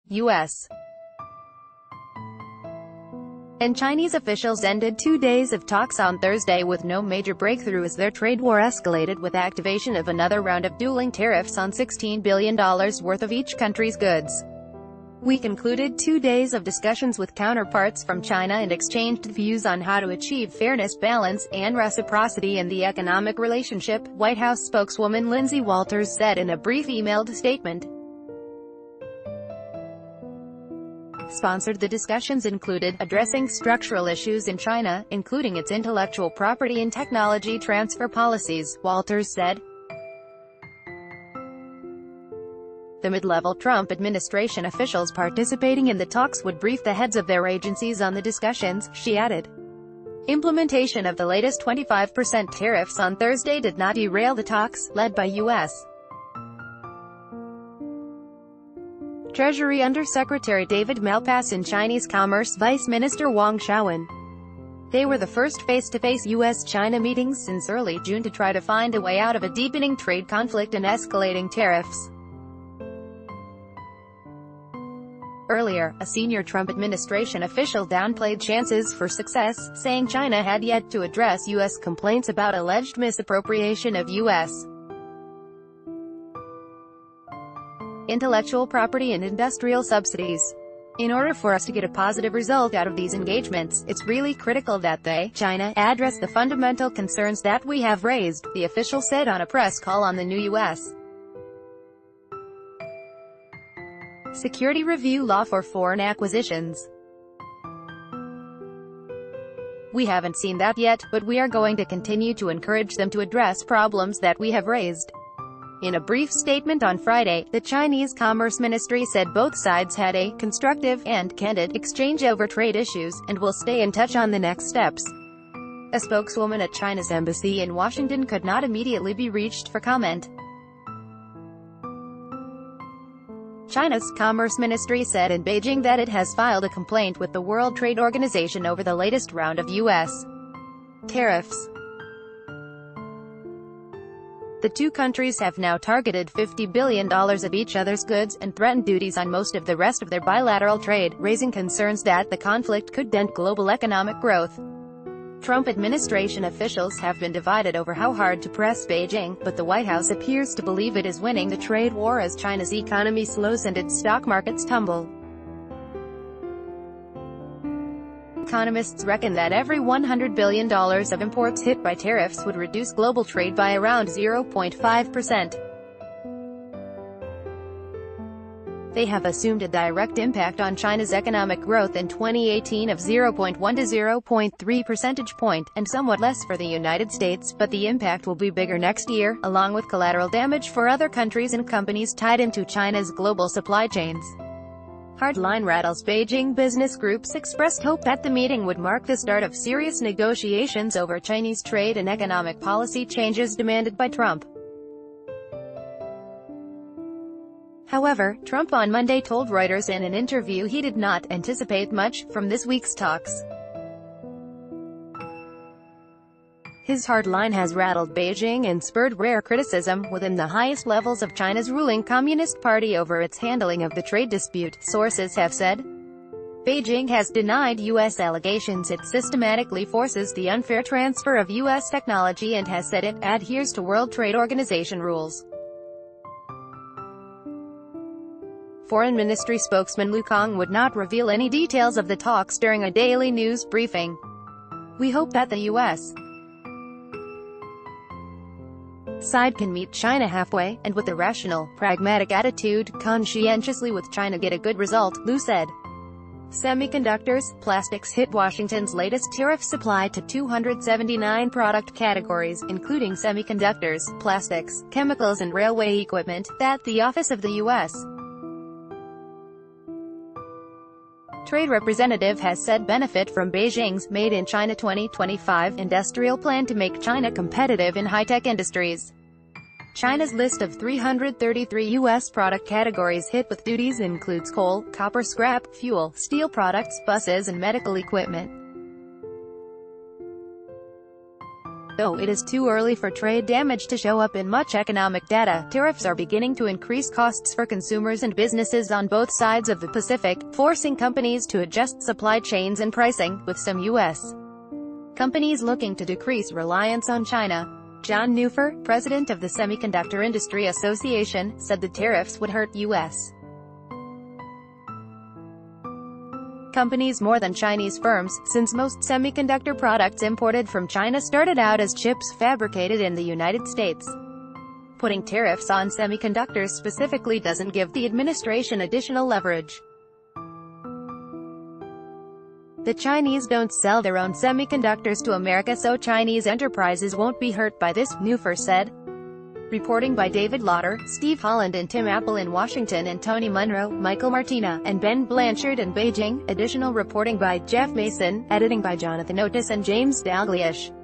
U.S. and Chinese officials ended 2 days of talks on Thursday with no major breakthrough as their trade war escalated with activation of another round of dueling tariffs on $16 billion worth of each country's goods. We concluded 2 days of discussions with counterparts from China and exchanged views on how to achieve fairness, balance, and reciprocity in the economic relationship, White House spokeswoman Lindsay Walters said in a brief emailed statement. Sponsored the discussions included addressing structural issues in China, including its intellectual property and technology transfer policies, Walters said. The mid-level Trump administration officials participating in the talks would brief the heads of their agencies on the discussions, she added. Implementation of the latest 25% tariffs on Thursday did not derail the talks, led by U.S. Treasury Under-Secretary David Malpass and Chinese Commerce Vice Minister Wang Shaowen. They were the first face-to-face U.S. China meetings since early June to try to find a way out of a deepening trade conflict and escalating tariffs. Earlier, a senior Trump administration official downplayed chances for success, saying China had yet to address U.S. complaints about alleged misappropriation of U.S. intellectual property and industrial subsidies. In order for us to get a positive result out of these engagements, it's really critical that they, China, address the fundamental concerns that we have raised, the official said on a press call on the new U.S. security review law for foreign acquisitions. We haven't seen that yet, but we are going to continue to encourage them to address problems that we have raised. In a brief statement on Friday, the Chinese Commerce Ministry said both sides had a constructive and candid exchange over trade issues, and will stay in touch on the next steps. A spokeswoman at China's embassy in Washington could not immediately be reached for comment. China's Commerce Ministry said in Beijing that it has filed a complaint with the World Trade Organization over the latest round of U.S. tariffs. The two countries have now targeted $50 billion of each other's goods, and threatened duties on most of the rest of their bilateral trade, raising concerns that the conflict could dent global economic growth. Trump administration officials have been divided over how hard to press Beijing, but the White House appears to believe it is winning the trade war as China's economy slows and its stock markets tumble. Economists reckon that every $100 billion of imports hit by tariffs would reduce global trade by around 0.5%. They have assumed a direct impact on China's economic growth in 2018 of 0.1 to 0.3 percentage point, and somewhat less for the United States, but the impact will be bigger next year, along with collateral damage for other countries and companies tied into China's global supply chains. Hardline rattles. Beijing business groups expressed hope that the meeting would mark the start of serious negotiations over Chinese trade and economic policy changes demanded by Trump. However, Trump on Monday told Reuters in an interview he did not anticipate much from this week's talks. His hard line has rattled Beijing and spurred rare criticism within the highest levels of China's ruling Communist Party over its handling of the trade dispute, sources have said. Beijing has denied U.S. allegations it systematically forces the unfair transfer of U.S. technology and has said it adheres to World Trade Organization rules. Foreign Ministry spokesman Lu Kang would not reveal any details of the talks during a daily news briefing. We hope that the U.S. side can meet China halfway, and with a rational, pragmatic attitude, conscientiously with China get a good result, Lu said. Semiconductors, plastics hit Washington's latest tariff supply to 279 product categories, including semiconductors, plastics, chemicals and railway equipment, that the Office of the U.S. Trade Representative has said benefit from Beijing's Made in China 2025 industrial plan to make China competitive in high-tech industries. China's list of 333 U.S. product categories hit with duties includes coal, copper scrap, fuel, steel products, buses and medical equipment. Though it is too early for trade damage to show up in much economic data, tariffs are beginning to increase costs for consumers and businesses on both sides of the Pacific, forcing companies to adjust supply chains and pricing, with some U.S. companies looking to decrease reliance on China. John Neufer, president of the Semiconductor Industry Association, said the tariffs would hurt U.S. companies more than Chinese firms, since most semiconductor products imported from China started out as chips fabricated in the United States. Putting tariffs on semiconductors specifically doesn't give the administration additional leverage. The Chinese don't sell their own semiconductors to America, so Chinese enterprises won't be hurt by this, Neufer said. Reporting by David Lauder, Steve Holland and Tim Apple in Washington, and Tony Munro, Michael Martina, and Ben Blanchard in Beijing. Additional reporting by Jeff Mason, editing by Jonathan Otis and James Dalglish.